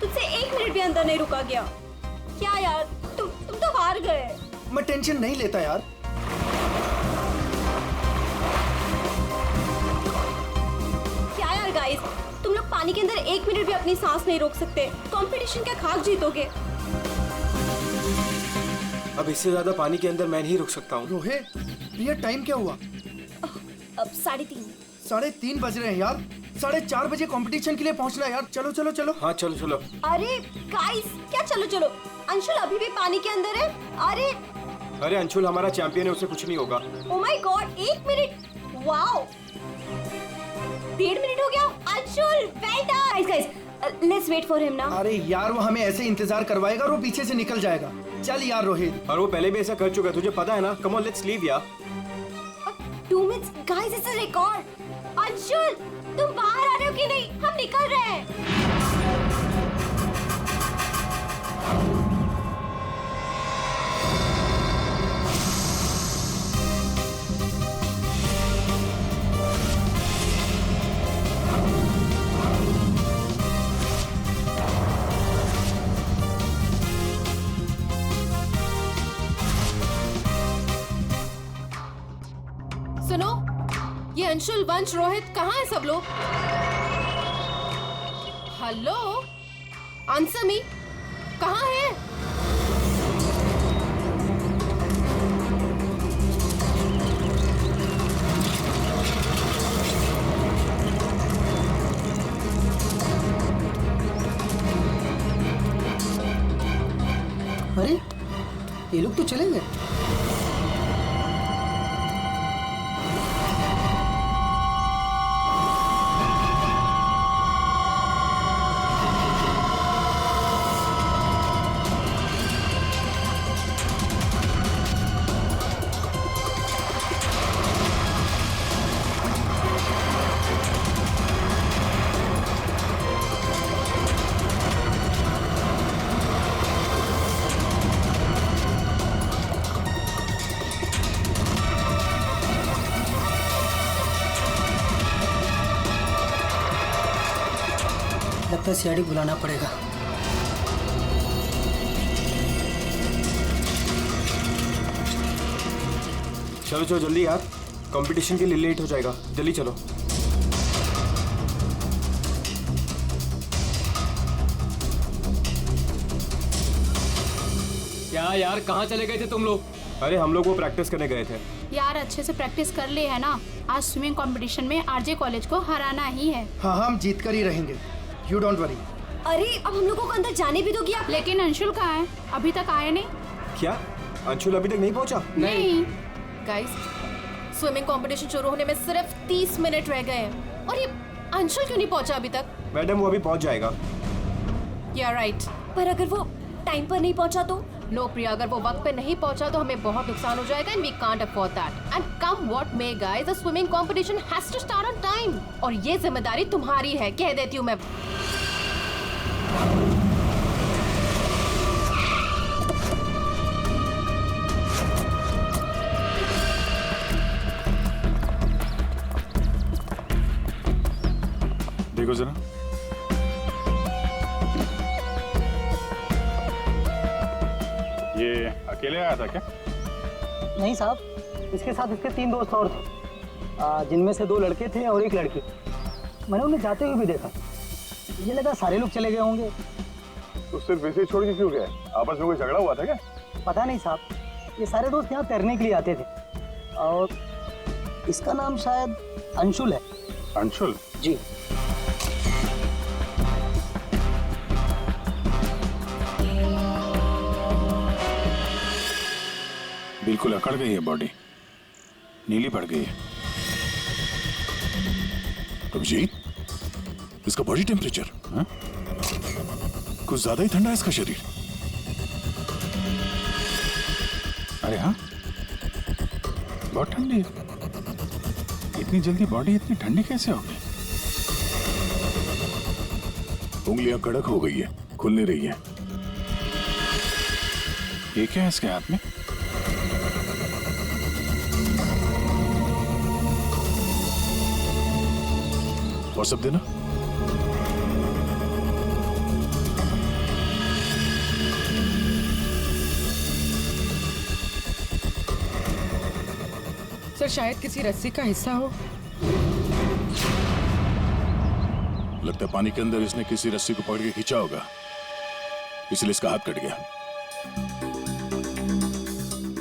तुझसे 1 मिनट भी अंदर नहीं रुका गया। क्या यार, तुम तो हार गए। मैं टेंशन नहीं लेता यार। क्या यार गाइस, तुम लोग पानी के अंदर 1 मिनट भी अपनी सांस नहीं रोक सकते। कंपटीशन क्या खाक जीतोगे? अब इससे ज्यादा पानी के अंदर मैं नहीं रुक सकता हूँ। रोहित, प्रिया टाइम क्या हुआ? अब 3:30। 3:30 बज रहे हैं यार। 4:30 बजे कंपटीशन के लिए पहुंचना है यार। चलो चलो चलो। हाँ चलो चलो। अरे गाइस, क्या चलो चलो? अंशुल अभी भी पानी के अंदर है। अरे अंशुल हमारा चैंपियन है, उसे कुछ नहीं होगा। Oh my god, 1 minute. Wow, 1.5 minute हो गया। Anshul well done. Guys let's wait for him now. अरे यार, वो हमें ऐसे इंतजार करवाएगा और वो पीछे से निकल जाएगा। चल यार रोहित। और वो पहले भी ऐसा कर चुका है, तुझे पता है ना। कम ऑन लेट्स लीव यार। 2 minutes guys, it's a record. Anshul तुम बाहर आ रहे हो कि नहीं? हम निकल रहे हैं। सुनो, ये अंशुल, वंश, रोहित कहाँ है सब लोग? हेलो, आंसर मी, कहाँ है? अरे ये लोग तो चले गए। लगता है सीआईडी बुलाना पड़ेगा। चलो चलो जल्दी यार, कंपटीशन के लिए लेट हो जाएगा। जल्दी चलो। क्या यार, कहाँ चले गए थे तुम लोग? अरे हम लोग वो प्रैक्टिस करने गए थे। यार अच्छे से प्रैक्टिस कर ले है ना। आज स्विमिंग कंपटीशन में आरजे कॉलेज को हराना ही है। हाँ हम जीत कर ही रहेंगे। You don't worry. अरे अब हम लोगों को अंदर जाने भी दोगी आप? लेकिन अंशुल कहाँ है? अभी तक आया नहीं। क्या अंशुल अभी तक नहीं पहुंचा? नहीं। गाइस, स्विमिंग कंपटीशन शुरू होने में सिर्फ 30 मिनट रह गए हैं और ये अंशुल क्यों नहीं पहुंचा अभी तक? मैडम वो अभी पहुंच जाएगा। या राइट। पर अगर वो टाइम पर नहीं पहुंचा तो? नो प्रिया, अगर वो वक्त पे नहीं पहुंचा तो हमें बहुत नुकसान हो जाएगा and we can't afford that. And come what may guys, the swimming competition has to start on time और ये जिम्मेदारी तुम्हारी है, कह देती हूँ मैं। देखो जरा, ये अकेले आया था क्या? नहीं साहब, इसके साथ इसके 3 दोस्त और थे, जिनमें से 2 लड़के थे और 1 लड़की। मैंने उन्हें जाते हुए भी देखा। मुझे लगा सारे लोग चले गए होंगे। तो सिर्फ इसे छोड़ के क्यों गया? आपस में कोई झगड़ा हुआ था क्या? पता नहीं साहब, ये सारे दोस्त यहाँ तैरने के लिए आते थे और इसका नाम शायद अंशुल है। अंशुल? जी। बिल्कुल अकड़ गई है बॉडी, नीली पड़ गई है। अभिजीत, इसका बॉडी टेम्परेचर कुछ ज्यादा ही ठंडा है इसका शरीर। अरे हाँ, बहुत ठंडी है। इतनी जल्दी बॉडी इतनी ठंडी कैसे हो गई? उंगलियां कड़क हो गई है, खुल नहीं रही है। ये क्या है इसके हाथ में? व्हाट्सएप देना। सर शायद किसी रस्सी का हिस्सा हो। लगता है पानी के अंदर इसने किसी रस्सी को पकड़ के खींचा होगा, इसलिए इसका हाथ कट गया।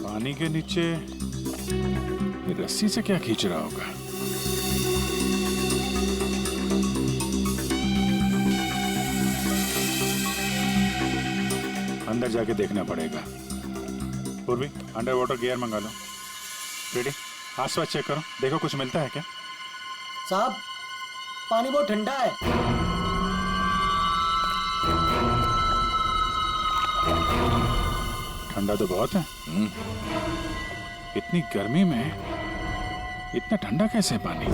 पानी के नीचे ये रस्सी से क्या खींच रहा होगा? अंदर जाके देखना पड़ेगा। पूर्वी, अंडर वाटर गियर मंगा लो। रेडी? आसपास चेक करो, देखो कुछ मिलता है क्या? साहब पानी बहुत ठंडा है। ठंडा तो बहुत है। इतनी गर्मी में इतना ठंडा कैसे पानी?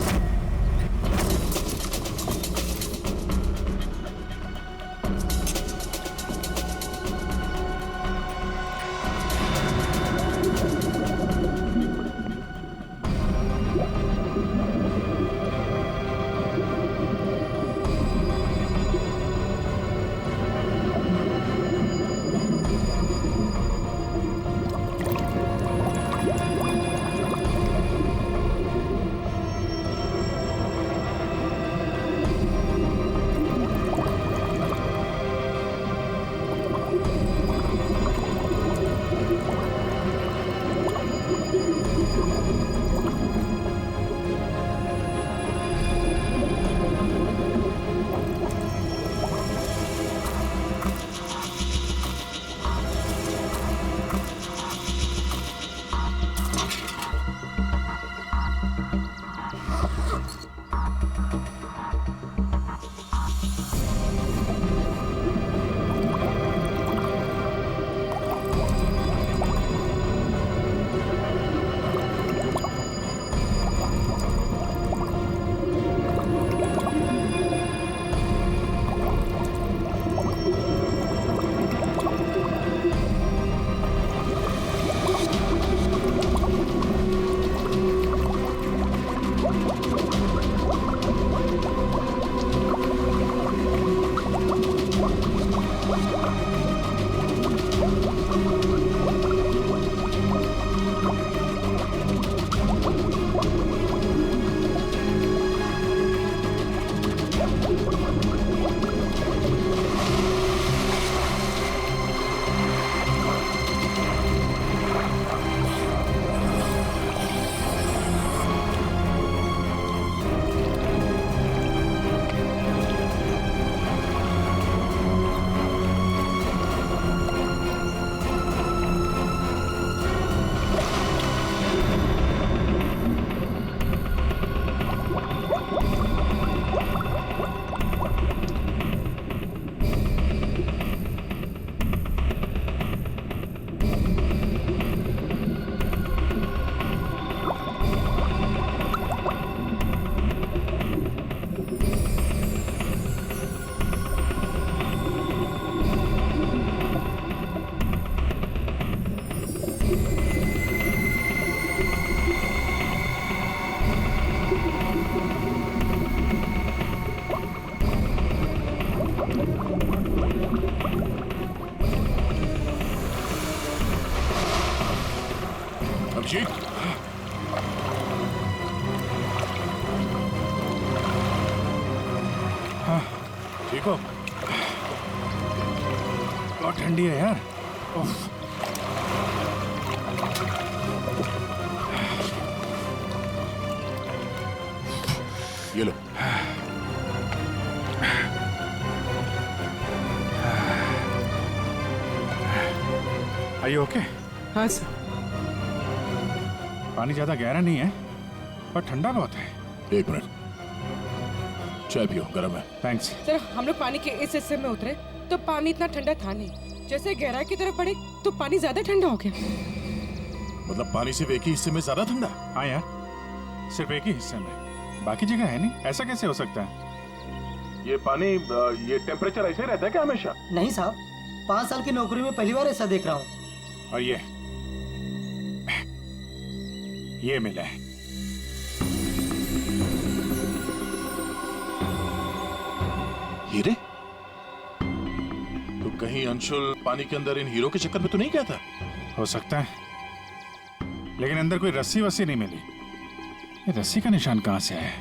अभिषेक, हाँ ठीक हो? बहुत ठंडी है यार। उफ। ये लो। Are you okay? हाँ सर। पानी ज्यादा गहरा नहीं है पर ठंडा बहुत है। एक मिनट, चाय पियो, गर्म है। थैंक्स। सर हम लोग पानी के इस हिस्से में उतरे तो पानी इतना ठंडा था नहीं, जैसे गहराई की तरफ बढ़े तो पानी ज्यादा ठंडा हो गया। मतलब पानी सिर्फ एक ही हिस्से में ज्यादा ठंडा? हाँ यार, सिर्फ एक ही हिस्से में, बाकी जगह है नहीं। ऐसा कैसे हो सकता है? ये पानी, ये टेम्परेचर ऐसे रहता है क्या हमेशा? नहीं साहब, 5 साल की नौकरी में पहली बार ऐसा देख रहा हूँ। और ये मिला है। हीरे? तो कहीं अंशुल पानी के अंदर इन हीरो के चक्कर में तो नहीं गया था? हो सकता है, लेकिन अंदर कोई रस्सी वस्सी नहीं मिली। ये रस्सी का निशान कहाँ से आया?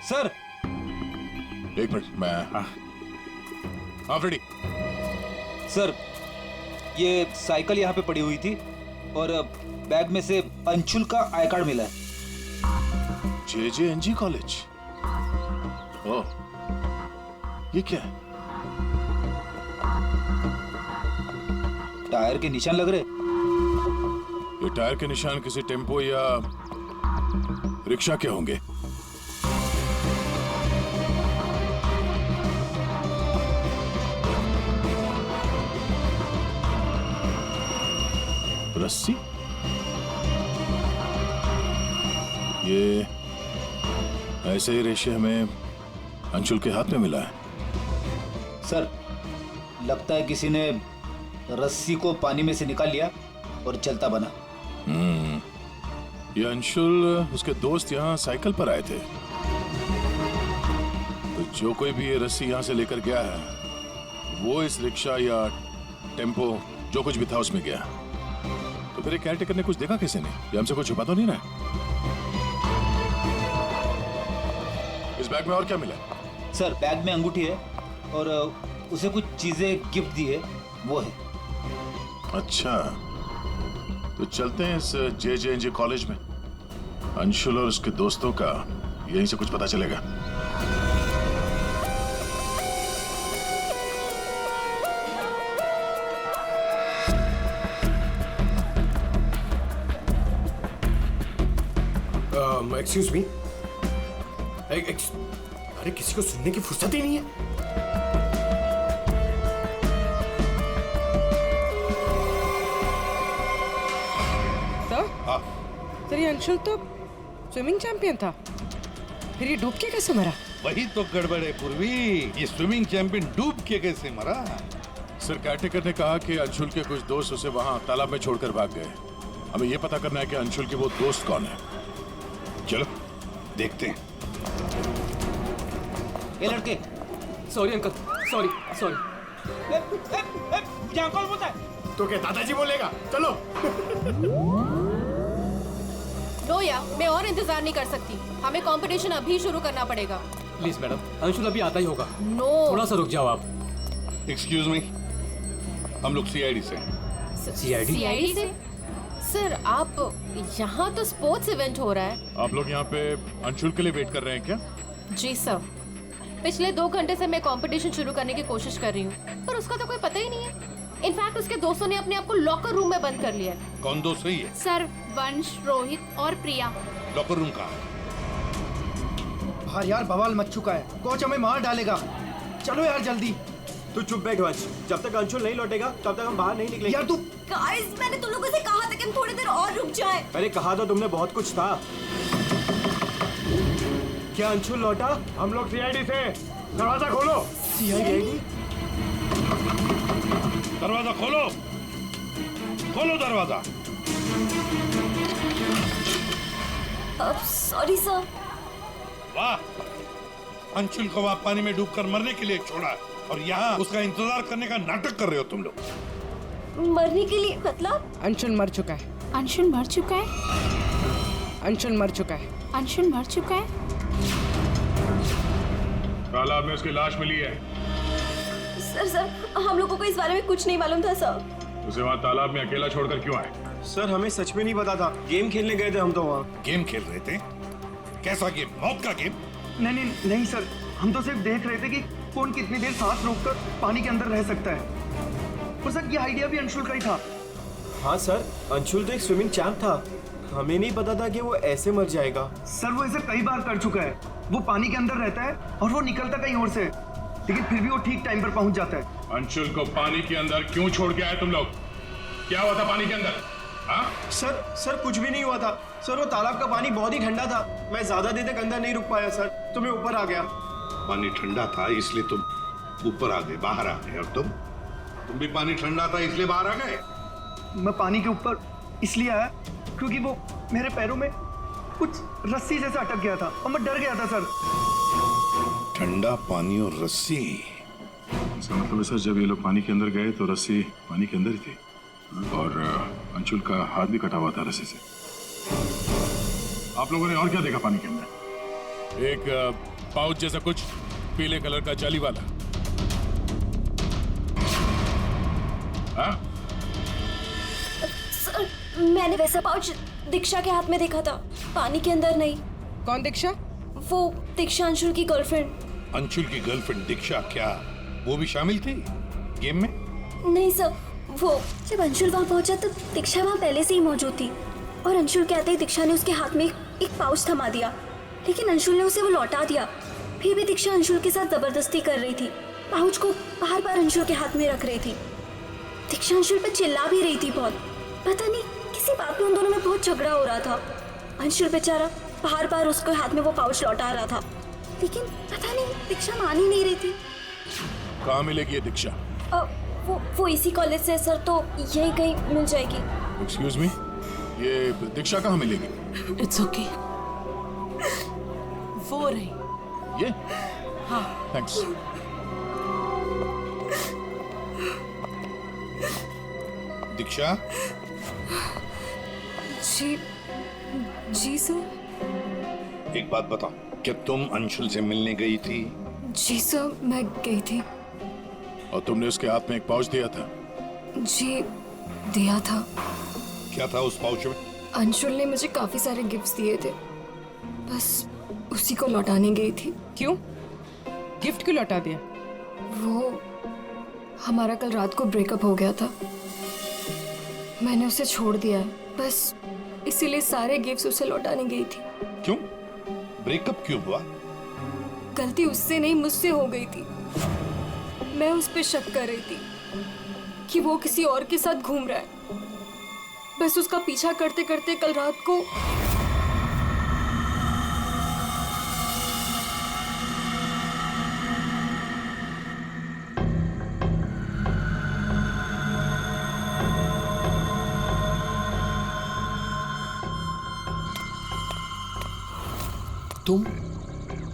सर एक मिनट, मैं हाँ फ्रेडी। सर ये साइकिल यहाँ पे पड़ी हुई थी और बैग में से अंशुल का आई कार्ड मिला है। JJNG college. ओह, ये क्या है? टायर के निशान लग रहे। ये टायर के निशान किसी टेम्पो या रिक्शा के होंगे। रस्सी? ये ऐसे ही रेशे हमें अंशुल के हाथ में मिला है। सर लगता है किसी ने रस्सी को पानी में से निकाल लिया और चलता बना। ये अंशुल उसके दोस्त यहाँ साइकिल पर आए थे, तो जो कोई भी ये रस्सी यहाँ से लेकर गया है वो इस रिक्शा या टेम्पो जो कुछ भी था उसमें गया। तो फिर केयर टेकर ने कुछ देखा किसी ने? ये हमसे कुछ छुपा तो नहीं रहा? इस बैग में और क्या मिला? सर बैग में अंगूठी है और उसे कुछ चीजें गिफ्ट दी है, वो है। अच्छा, तो चलते हैं इस JJNG कॉलेज में। अंशुल और उसके दोस्तों का यहीं से कुछ पता चलेगा। Excuse me. अरे किसी को सुनने की फुर्सत ही नहीं है। सर ये अंशुल तो स्विमिंग चैंपियन था, फिर ये डूब के कैसे मरा? वही तो गड़बड़ है पूर्वी, ये स्विमिंग चैंपियन डूब के कैसे मरा? सर केयरटेकर ने कहा कि अंशुल के कुछ दोस्त उसे वहां तालाब में छोड़कर भाग गए। हमें यह पता करना है कि अंशुल के वो दोस्त कौन है। चलो देखते हैं। ये लड़के। Sorry uncle, sorry sorry. मुझे अंकल बोलता है तो क्या दादाजी बोलेगा? चलो। नो या मैं और इंतजार नहीं कर सकती, हमें कंपटीशन अभी शुरू करना पड़ेगा। प्लीज मैडम, अंशुल अभी आता ही होगा। नो थोड़ा सा रुक जाओ आप। एक्सक्यूज मी, हम लोग CID से हैं। CID से? सर आप यहाँ तो स्पोर्ट्स इवेंट हो रहा है। आप लोग यहाँ पे अंशुल के लिए वेट कर रहे हैं क्या? जी सर, पिछले 2 घंटे से मैं कंपटीशन शुरू करने की कोशिश कर रही हूँ, पर उसका तो कोई पता ही नहीं है। इनफैक्ट उसके दोस्तों ने अपने आप को लॉकर रूम में बंद कर लिया है। कौन दोस्त सही है? सर वंश, रोहित और प्रिया। लॉकर रूम कहाँ है? बाहर यार बवाल मच चुका है, कोच हमें मार डालेगा। चलो यार जल्दी। तू चुप बैठ वंश, जब तक अंशुल नहीं लौटेगा तब तक हम बाहर नहीं निकलेंगे। यार तू गाइस मैंने तुम लोगों से कहा था कि हम थोड़ी देर और रुक जाएं। अरे कहा तो तुमने बहुत कुछ था। क्या अंशुल लौटा? हम लोग CID से। दरवाजा खोलो। CID? दरवाजा खोलो, खोलो दरवाजा। Sorry sir. वाह, अंशुल को वहां पानी में डूबकर मरने के लिए छोड़ा और यहाँ उसका इंतजार करने का नाटक कर रहे हो तुम लोग। मरने के लिए मतलब? अंशुल मर चुका है। अंशुल मर चुका है। अंशुल मर चुका है। अंशुल मर चुका है। तालाब में उसकी लाश मिली है। सर हम लोगों को इस बारे में कुछ नहीं मालूम था सर। उसे वहाँ तालाब में अकेला छोड़कर क्यों आए? सर हमें सच में नहीं पता था, गेम खेलने गए थे हम तो वहाँ। गेम खेल रहे थे? कैसा गेम? मौत का गेम? नहीं सर, हम तो सिर्फ देख रहे थे कि कौन कितनी देर सांस रोककर पानी के अंदर रह सकता है। और सर ये आइडिया भी अंशुल का ही था। हाँ सर, अंशुल तो एक स्विमिंग चैंप था, हमें नहीं पता था कि वो ऐसे मर जाएगा। सर वो ऐसे कई बार कर चुका है। वो पानी के अंदर रहता है और वो निकलता कहीं और से, लेकिन फिर भी वो ठीक टाइम पर पहुंच जाता है। अंशुल को पानी के अंदर क्यों छोड़ के आए तुम लोग? क्या हुआ था पानी के अंदर? हाँ? सर कुछ भी नहीं हुआ था सर, वो तालाब का पानी बहुत ही ठंडा था, मैं ज्यादा देर तक अंदर नहीं रुक पाया सर, तो मैं ऊपर आ गया। पानी ठंडा था इसलिए तुम ऊपर आ गए, बाहर आ गए। और तुम भी पानी ठंडा था इसलिए बाहर आ गए? मैं पानी के ऊपर इसलिए आया क्योंकि वो मेरे पैरों में कुछ रस्सी जैसा अटक गया था और मैं डर गया था सर। ठंडा पानी और रस्सी? इसका मतलब है सर, जब ये लोग पानी के अंदर गए तो रस्सी पानी के अंदर ही थी और अंशुल का हाथ भी कटा हुआ था रस्सी से। आप लोगों ने और क्या देखा पानी के अंदर? एक पाउच जैसा कुछ पीले कलर का जाली वाला। हाँ? सर, मैंने वैसा पाउच दीक्षा के हाथ में देखा था, पानी के अंदर नहीं। कौन दीक्षा? वो दीक्षा अंशुल की गर्लफ्रेंड। अंशुल की गर्लफ्रेंड दीक्षा, क्या वो भी शामिल थी गेम में? नहीं सर, वो जब अंशुल वहाँ पहुंचा तो दीक्षा वहाँ पहले से ही मौजूद थी और अंशुल के आते ही दीक्षा ने उसके हाथ में एक पाउच थमा दिया, लेकिन अंशुल ने उसे वो लौटा दिया। फिर भी दीक्षा अंशुल के साथ जबरदस्ती कर रही थी, पाउच को बार बार अंशुल के हाथ में रख रही थी। दीक्षा अंशुल पर चिल्ला भी रही थी बहुत, पता नहीं किसी बात पे उन दोनों में बहुत झगड़ा हो रहा था। अंशुल बेचारा बार बार उसके हाथ में वो पाउच लौटा रहा था, लेकिन पता नहीं दीक्षा मान ही नहीं रही थी। कहाँ मिलेगी ये दीक्षा? वो इसी कॉलेज से सर, तो यही कहीं मिल जाएगी। एक्सक्यूज मी, ये दीक्षा कहाँ मिलेगी? इट्स ओके, वो रही। ये? हाँ। थैंक्स। दीक्षा? जी सर। एक बात बताओ, क्या तुम अंशुल से मिलने गई थी? जी सर, मैं गई थी। और तुमने उसके हाथ में एक पाउच दिया था? जी दिया था। क्या था उस पाउच में? अंशुल ने मुझे काफी सारे गिफ्ट्स दिए थे, बस उसी को लौटाने गई थी। क्यों? गिफ्ट क्यों लौटा दिया? वो हमारा कल रात को ब्रेकअप हो गया था, मैंने उसे छोड़ दिया, बस इसीलिए सारे गिफ्ट्स उसे लौटाने गई थी। क्यों? ब्रेकअप क्यों हुआ? गलती उससे नहीं, मुझसे हो गई थी। मैं उस पे शक कर रही थी कि वो किसी और के साथ घूम रहा है, बस उसका पीछा करते करते कल रात को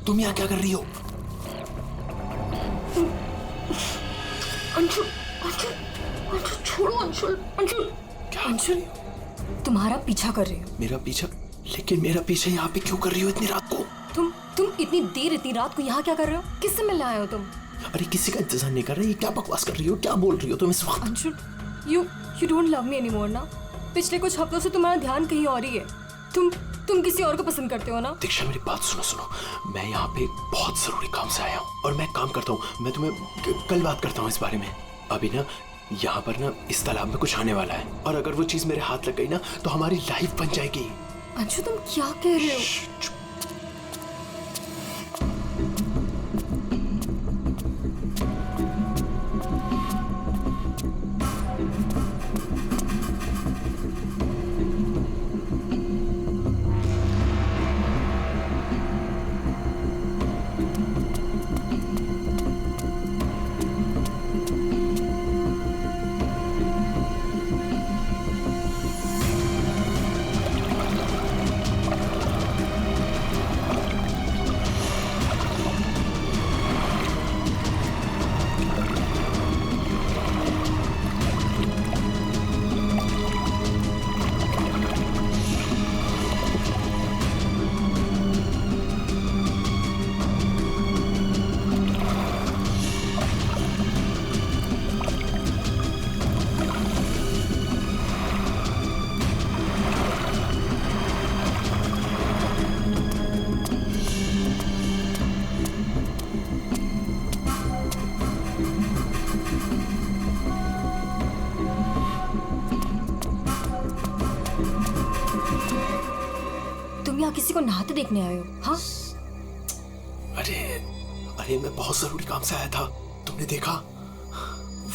तुम यहाँ क्या कर रही हो? अंशुल, अंशुल, अंशुल छोड़ो अंशुल, अंशुल। क्या? अंशुल, तुम्हारा पीछा कर रही हो। मेरा पीछा? लेकिन मेरा पीछा यहाँ पे क्यों कर रही हो इतनी रात को? तुम इतनी देर इतनी रात को यहाँ क्या कर रहे हो? किससे मिलने आए हो तुम? अरे किसी का इंतजार नहीं कर रही, क्या बकवास कर रही हो, क्या बोल रही हो तुम इस वक्त? Anshul, you don't love me anymore ना? पिछले कुछ हफ्तों से तुम्हारा ध्यान कहीं और ही है। तुम किसी और को पसंद करते हो ना? दीक्षा मेरी बात सुनो, मैं यहाँ पे बहुत जरूरी काम से आया हूँ और मैं काम करता हूँ। मैं तुम्हें कल बात करता हूँ इस बारे में। अभी ना यहाँ पर ना इस तालाब में कुछ आने वाला है और अगर वो चीज मेरे हाथ लग गई ना तो हमारी लाइफ बन जाएगी। अंशु, तुम क्या कह रहे हो? किसी को नहाते देखने आए हो? हाँ? अरे मैं बहुत जरूरी काम से आया था। तुमने देखा?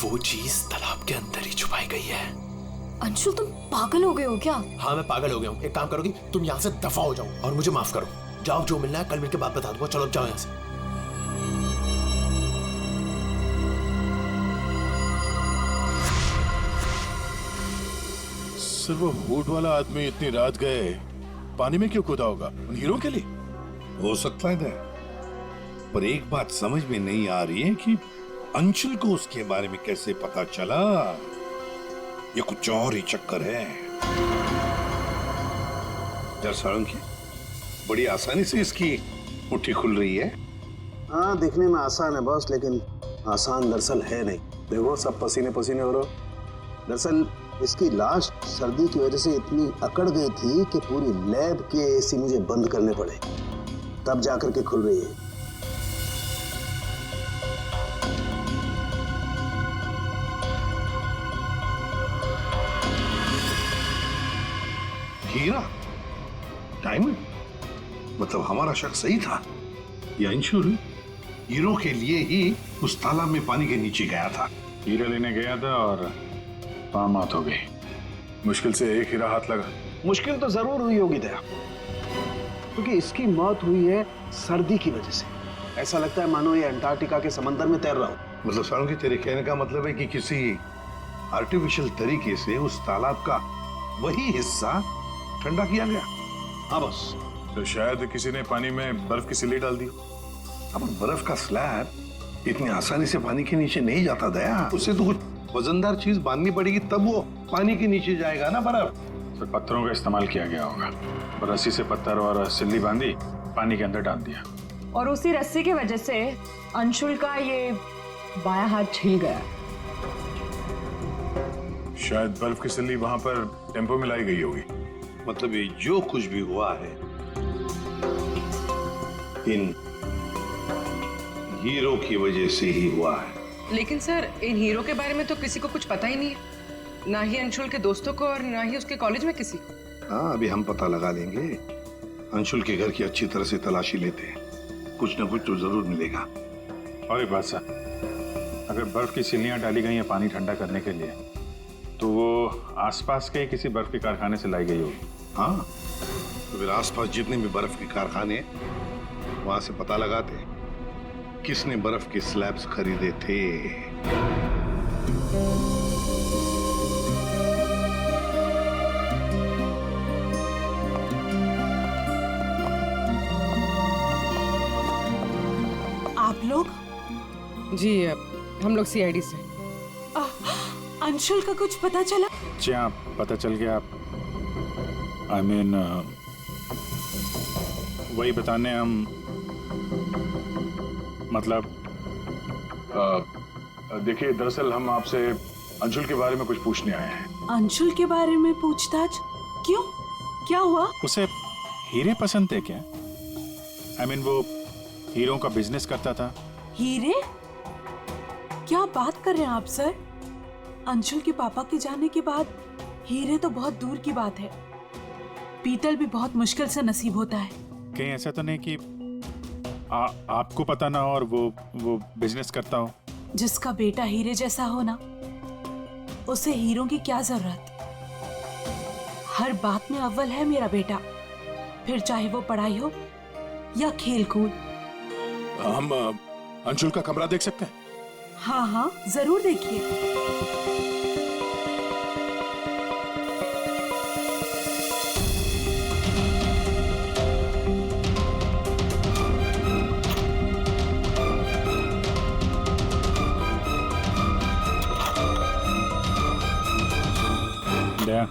वो चीज तालाब के अंदर ही छुपाई गई है। अंशुल, तुम पागल हो गए हो क्या? हाँ, मैं पागल हो गया हूँ। एक काम करोगी, तुम यहाँ से दफा हो जाओ और मुझे माफ करो। जाओ, जो मिलना है कल मिलकर बात बता दूंगा। चलो अब जाओ यहाँ से। सर, वो हुड वाला आदमी इतनी रात गए पानी में क्यों कूदा होगा? उन हीरो के लिए हो सकता है, पर एक बात समझ में नहीं आ रही है कि अंशुल को उसके बारे में कैसे पता चला। ये कुछ और ही चक्कर है। जरा साळुंखे, बड़ी आसानी से इसकी मुट्ठी खुल रही है। हाँ, दिखने में आसान है बॉस, लेकिन आसान दरअसल है नहीं। देखो सब पसीने पसीने हो रहे हो। दरअसल इसकी लास्ट सर्दी की वजह से इतनी अकड़ गई थी कि पूरी लैब के एसी मुझे बंद करने पड़े, तब जाकर के खुल रही है। हीरा, डायमंड, मतलब हमारा शक सही था। ये अंशुल हीरो के लिए ही उस तालाब में पानी के नीचे गया था। हीरा लेने गया था और पाम मौत हो गई। मुश्किल से एक हीरा हाथ लगा। मुश्किल तो जरूर हुई होगी दया, क्योंकि इसकी मौत हुई है सर्दी की वजह से। ऐसा लगता है मानो ये अंटार्कटिका के समंदर में तैर रहा हो। मतलब सालू तेरे कहने का मतलब है कि किसी आर्टिफिशियल तरीके से उस तालाब का वही हिस्सा ठंडा किया गया। हाँ बस, तो शायद किसी ने पानी में बर्फ की सिल्ली डाल दी। अब बर्फ का स्लैब इतनी आसानी से पानी के नीचे नहीं जाता दया। उससे तो कुछ वजनदार चीज बांधनी पड़ेगी, तब वो पानी के नीचे जाएगा ना बर्फ। तो पत्थरों का इस्तेमाल किया गया होगा। रस्सी से पत्थर और सिल्ली बांधी, पानी के अंदर डाल दिया। और उसी रस्सी की वजह से अंशुल का ये बायां हाथ छिल गया। शायद बर्फ की सिल्ली वहां पर टेम्पो में लाई गई होगी। मतलब ये जो कुछ भी हुआ है इन हीरो की वजह से ही हुआ है। लेकिन सर, इन हीरो के बारे में तो किसी को कुछ पता ही नहीं है, ना ही अंशुल के दोस्तों को और ना ही उसके कॉलेज में किसी को। हाँ, अभी हम पता लगा लेंगे। अंशुल के घर की अच्छी तरह से तलाशी लेते हैं, कुछ ना कुछ तो जरूर मिलेगा। और एक बात सर, अगर बर्फ की सिल्लियां डाली गई हैं पानी ठंडा करने के लिए, तो वो आसपास के किसी बर्फ के कारखाने से लाई गई होगी। हाँ, तो फिर आसपास जितने भी बर्फ के कारखाने, वहां से पता लगाते हैं किसने बर्फ के स्लैब्स खरीदे थे। आप लोग? जी, हम लोग सीआईडी से। अंशुल का कुछ पता चला? जी हाँ, पता चल गया। आई मीन वही बताने हम, मतलब देखिए, दरअसल हम आपसे अंशुल के बारे में कुछ पूछने आए हैं। अंशुल के बारे में पूछताछ? क्यों, क्या हुआ? उसे हीरे पसंद थे क्या? आई मीन वो हीरों का बिजनेस करता था। हीरे? क्या बात कर रहे हैं आप सर? अंशुल के पापा के जाने के बाद हीरे तो बहुत दूर की बात है। पीतल भी बहुत मुश्किल से नसीब होता है। कहीं ऐसा तो नहीं कि आपको पता ना हो और वो बिजनेस करता हो? जिसका बेटा हीरे जैसा हो ना, उसे हीरों की क्या जरूरत। हर बात में अव्वल है मेरा बेटा, फिर चाहे वो पढ़ाई हो या खेल कूद। हम अंशुल का कमरा देख सकते हैं? हाँ हाँ, जरूर देखिए। दया,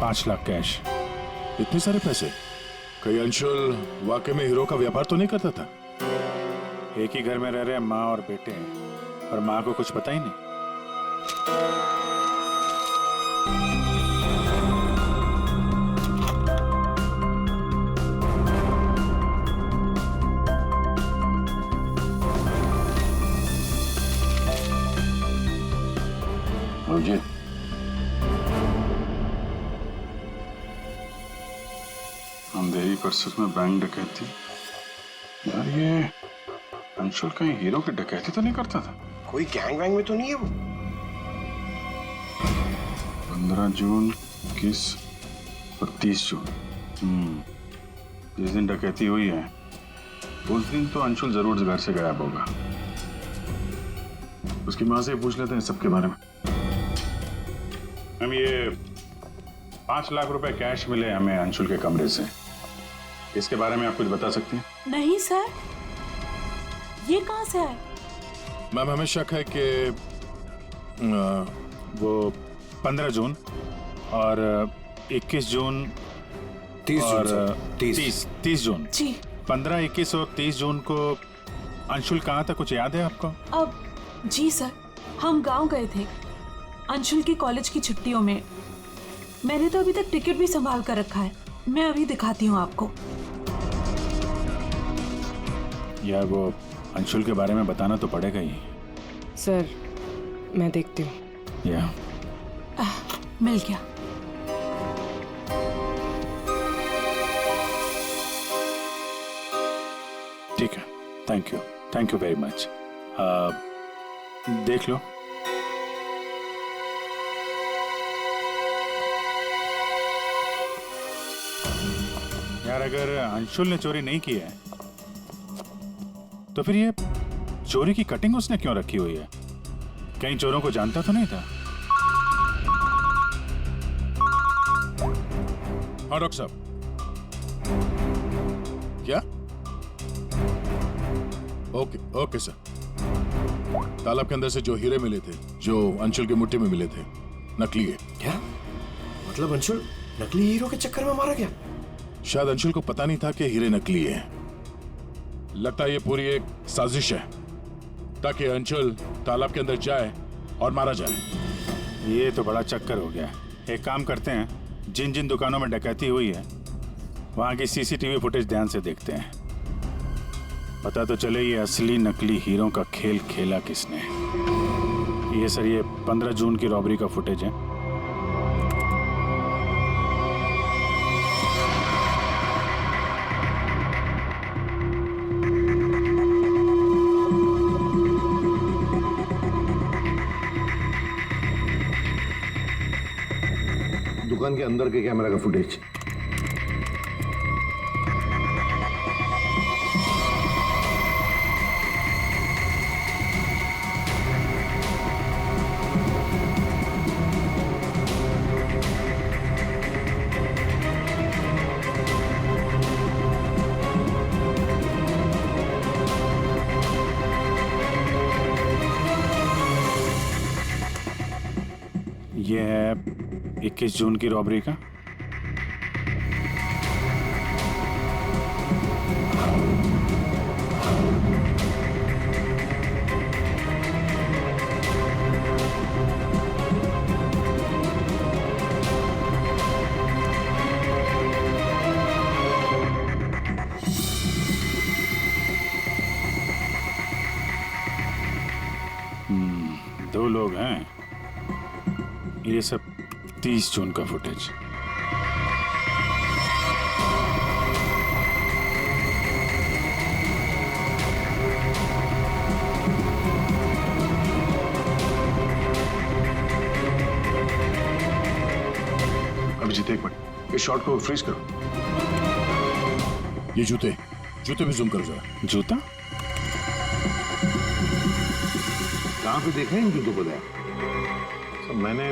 5 लाख कैश। इतने सारे पैसे? कहीं अंशुल वाकई में हीरो का व्यापार तो नहीं करता था? एक ही घर में रह रहे हैं माँ और बेटे, और माँ को कुछ पता ही नहीं। मुझे अंधेरी परिसर में बैंक डकैती। यार, ये अंशुल कहीं हीरो की डकैती तो नहीं करता था? कोई गैंग वैंग में तो नहीं है वो? 15 जून, 21 और 30 जून। जिस दिन डकैती हुई है उस दिन तो अंशुल जरूर घर से गायब होगा। उसकी माँ से पूछ लेते हैं सबके बारे में। हम ये 5 लाख रुपए कैश मिले हमें अंशुल के कमरे से, इसके बारे में आप कुछ बता सकती हैं? नहीं सर, ये कहाँ से आए? मैम, हमें शक है कि वो 15 जून और 21 जून 30 और जून 30 जून जी 15, 21 और 30 जून को अंशुल कहाँ था, कुछ याद है आपको? अब जी सर, हम गांव गए थे अंशुल की कॉलेज की छुट्टियों में। मैंने तो अभी तक टिकट भी संभाल कर रखा है, मैं अभी दिखाती हूँ आपको। यार वो अंशुल के बारे में बताना तो पड़ेगा ही। सर मैं देखती हूँ। या मिल गया। ठीक है, थैंक यू वेरी मच। देख लो। यार अगर अंशुल ने चोरी नहीं की है तो फिर ये चोरी की कटिंग उसने क्यों रखी हुई है? कहीं चोरों को जानता तो नहीं था? हाँ डॉक्टर साहब। क्या? Okay sir. तालाब के अंदर से जो हीरे मिले थे, जो अंशुल की मुट्ठी में मिले थे, नकली है। क्या मतलब? अंशुल नकली हीरो के चक्कर में मारा गया? शायद अंशुल को पता नहीं था कि हीरे नकली है। लगता है ये पूरी एक साजिश है ताकि अंशुल तालाब के अंदर जाए और मारा जाए। ये तो बड़ा चक्कर हो गया। एक काम करते हैं, जिन जिन दुकानों में डकैती हुई है वहां की सीसीटीवी फुटेज ध्यान से देखते हैं, पता तो चले ये असली नकली हीरो का खेल खेला किसने। ये सर, ये 15 जून की रॉबरी का फुटेज है। दुकान के अंदर के कैमरा का फुटेज। ये है 21 जून की रॉबरी का। दो लोग हैं। ये सब 30 जून का फुटेज। अभिजीत एक मिनट, इस शॉट को फ्रीज करो। ये जूते भी जूम करो जरा। जूता कहाँ पे देखा है इन जूतों को? मैंने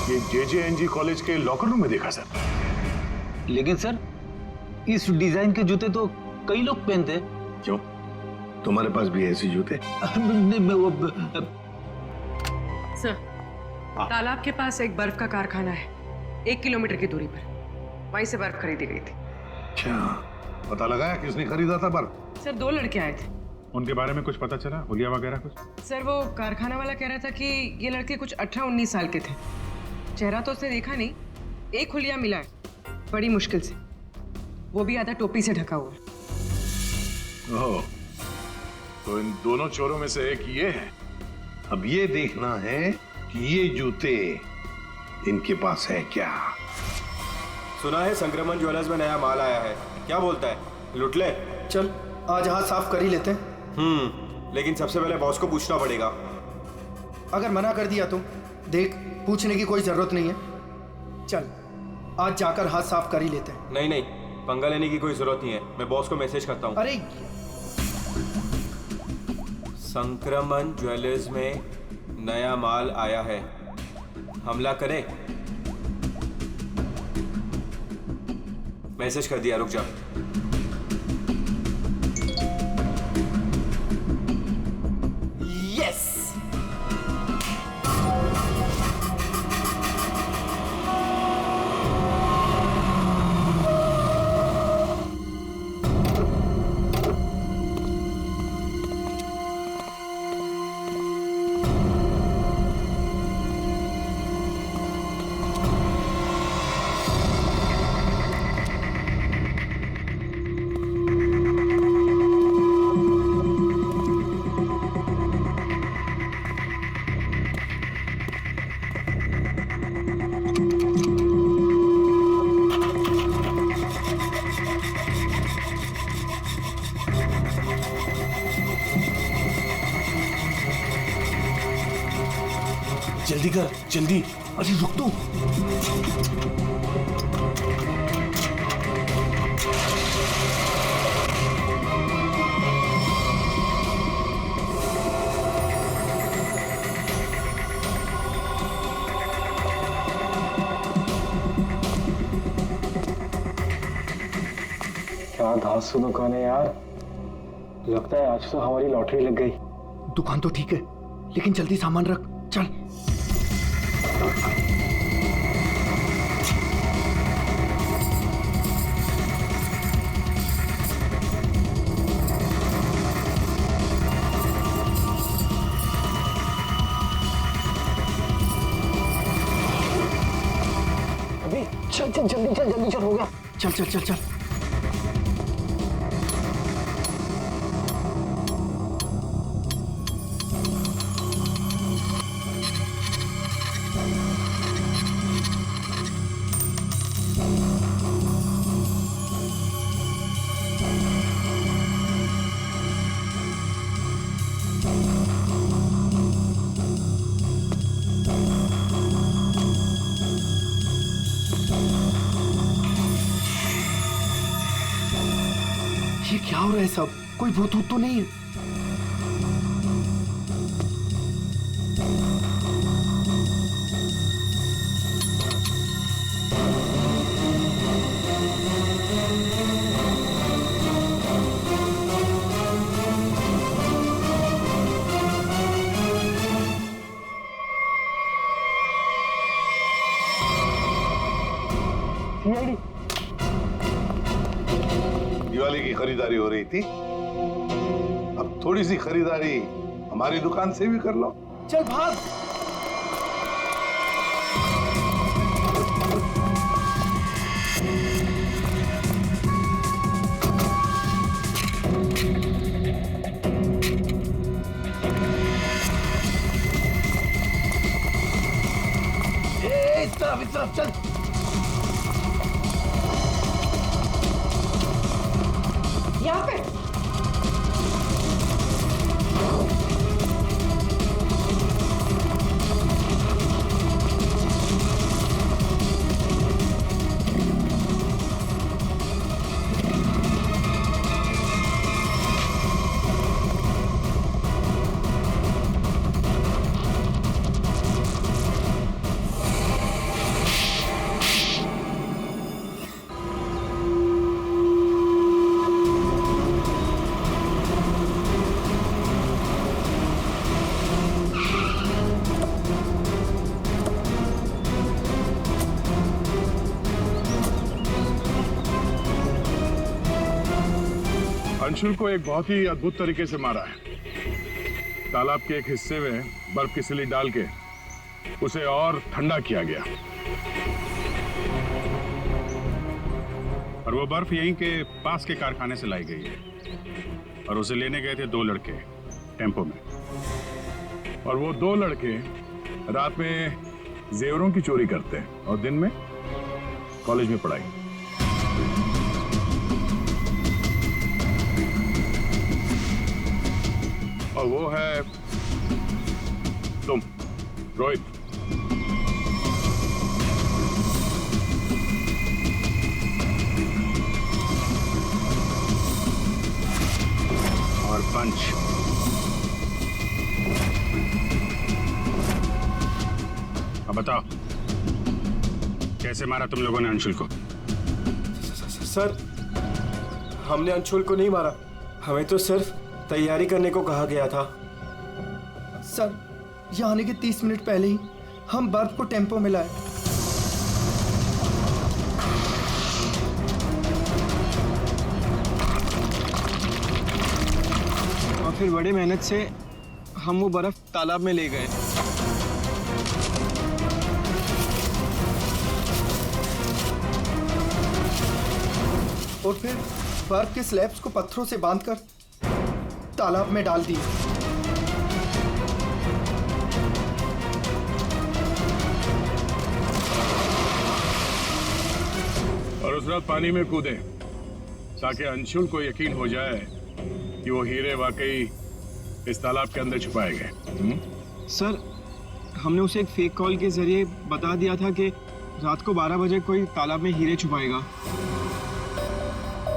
ये JJNG कॉलेज के लॉकर रूम में देखा सर। लेकिन सर इस डिजाइन के जूते तो कई लोग पहनते। क्यों, तुम्हारे पास भी ऐसे जूते? सर तालाब के पास एक बर्फ का कारखाना है, 1 किलोमीटर की दूरी पर। वहीं से बर्फ खरीदी गई थी। क्या पता लगाया किसने खरीदा था बर्फ? सर 2 लड़के आए थे। उनके बारे में कुछ पता चला? हुलिया वगैरह कुछ? सर वो कारखाना वाला कह रहा था कि ये लड़के कुछ 18-19 साल के थे। चेहरा तो उसने देखा नहीं, एक हुलिया मिला है बड़ी मुश्किल से, वो भी आधा टोपी से ढका हुआ है। ओह, तो इन दोनों चोरों में से एक ये है। अब ये देखना है कि ये जूते इनके पास है क्या। सुना है संक्रमण ज्वेलर्स में नया माल आया है, क्या बोलता है, लुट ले? चल आज हाथ साफ कर ही लेते हैं। लेकिन सबसे पहले बॉस को पूछना पड़ेगा। अगर मना कर दिया तो देख, पूछने की कोई जरूरत नहीं है। चल आज जाकर हाथ साफ कर ही लेते हैं। नहीं, पंगा लेने की कोई जरूरत नहीं है, मैं बॉस को मैसेज करता हूँ। अरे संक्रमण ज्वेलर्स में नया माल आया है, हमला करें? मैसेज कर दिया, रुक जा। जल्दी कर, जल्दी। अरे रुक तो। क्या धांसू दुकान है यार, लगता है आज तो हमारी लॉटरी लग गई। दुकान तो ठीक है, लेकिन जल्दी सामान रख, चल। अभी चल चल जल्दी चल, हो गया। चल चल चल चल। ये क्या हो रहा है सब? कोई भूत तो नहीं है? दिवाली की खरीदारी हो रही थी, अब थोड़ी सी खरीदारी हमारी दुकान से भी कर लो। चल भाग। इस तरफ चल। यहाँ पे अंशुल को एक बहुत ही अद्भुत तरीके से मारा है। तालाब के एक हिस्से में बर्फ की सिल्ली डाल के उसे और ठंडा किया गया, और वो बर्फ यहीं के पास के कारखाने से लाई गई है, और उसे लेने गए थे 2 लड़के टेम्पो में, और वो 2 लड़के रात में जेवरों की चोरी करते हैं और दिन में कॉलेज में पढ़ाई। और वो है तुम, रोहित। और पंच। अब बताओ, कैसे मारा तुम लोगों ने अंशुल को? सर, हमने अंशुल को नहीं मारा, हमें तो सिर्फ तैयारी करने को कहा गया था। सर, यहाँ आने के 30 मिनट पहले ही हम बर्फ को टेम्पो में लाए। और फिर बड़े मेहनत से हम वो बर्फ तालाब में ले गए। और फिर बर्फ के स्लैब्स को पत्थरों से बांधकर तालाब में डाल दिए। और उस रात पानी में कूदे ताकि अंशुल को यकीन हो जाए कि वो हीरे वाकई इस तालाब के अंदर छुपाए गए। सर, हमने उसे एक फेक कॉल के जरिए बता दिया था कि रात को 12 बजे कोई तालाब में हीरे छुपाएगा।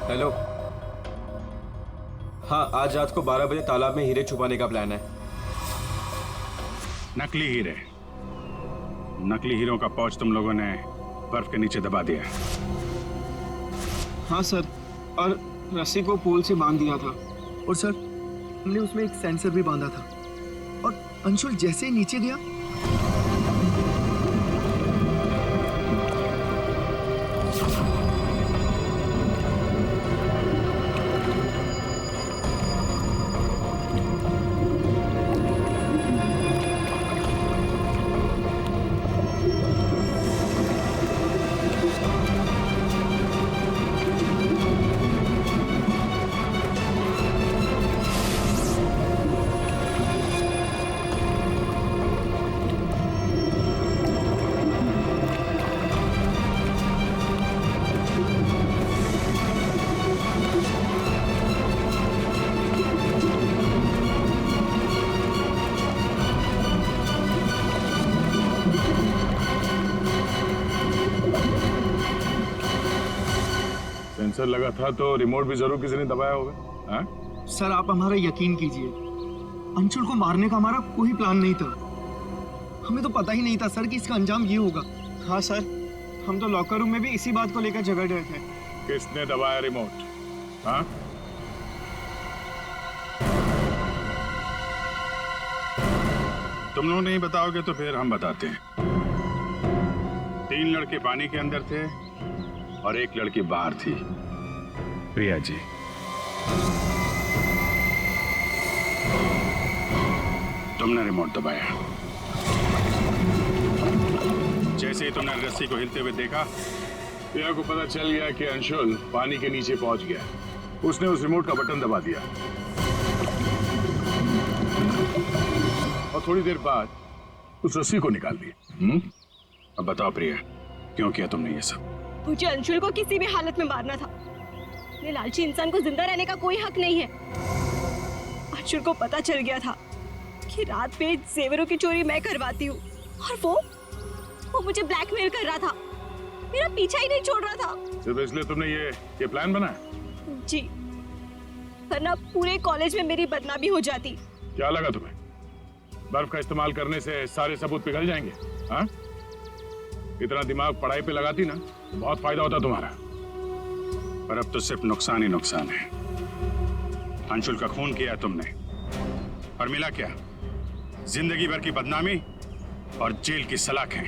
हेलो, हाँ, आज रात को 12 बजे तालाब में हीरे छुपाने का प्लान है। नकली हीरे, नकली हीरों का पाउच तुम लोगों ने बर्फ के नीचे दबा दिया। हाँ सर, और रस्सी को पोल से बांध दिया था। और सर, हमने उसमें एक सेंसर भी बांधा था, और अंशुल जैसे ही नीचे गया सेंसर लगा था तो रिमोट भी जरूर किसी ने दबाया होगा। हाँ? सर, आप हमारा यकीन कीजिए, अंशुल को मारने का हमारा कोई प्लान नहीं था। हमें तो पता ही नहीं था सर कि इसका अंजाम ये होगा। हाँ सर, हम तो लॉकर रूम में भी इसी बात को लेकर झगड़ रहे थे। किसने दबाया रिमोट? हाँ? तुम लोग नहीं बताओगे तो फिर हम बताते हैं। 3 लड़के पानी के अंदर थे और 1 लड़की बाहर थी, प्रिया जी। तुमने रिमोट दबाया। जैसे ही तुमने रस्सी को हिलते हुए देखा, प्रिया को पता चल गया कि अंशुल पानी के नीचे पहुंच गया। उसने उस रिमोट का बटन दबा दिया और थोड़ी देर बाद उस रस्सी को निकाल दिया। अब बताओ प्रिया, क्यों किया तुमने ये सब? मुझे अंशुल को किसी भी हालत में मारना था। ये लालची इंसान को जिंदा रहने का कोई हक नहीं है। अंशुल को पता चल गया था कि रात में जेवरों की चोरी मैं करवाती हूँ, और वो मुझे ब्लैकमेल कर रहा था, मेरा पीछा ही नहीं छोड़ रहा था। सिर्फ इसलिए तुमने ये प्लान बनाया? जी, वरना पूरे कॉलेज में मेरी बदनामी हो जाती। क्या लगा तुम्हें बर्फ का इस्तेमाल करने से सारे सबूत पिघल जाएंगे? हाँ? इतना दिमाग पढ़ाई पे लगाती ना तो बहुत फायदा होता तुम्हारा। पर अब तो सिर्फ नुकसान ही नुकसान है। अंशुल का खून किया तुमने, और मिला क्या? जिंदगी भर की बदनामी और जेल की सलाखें।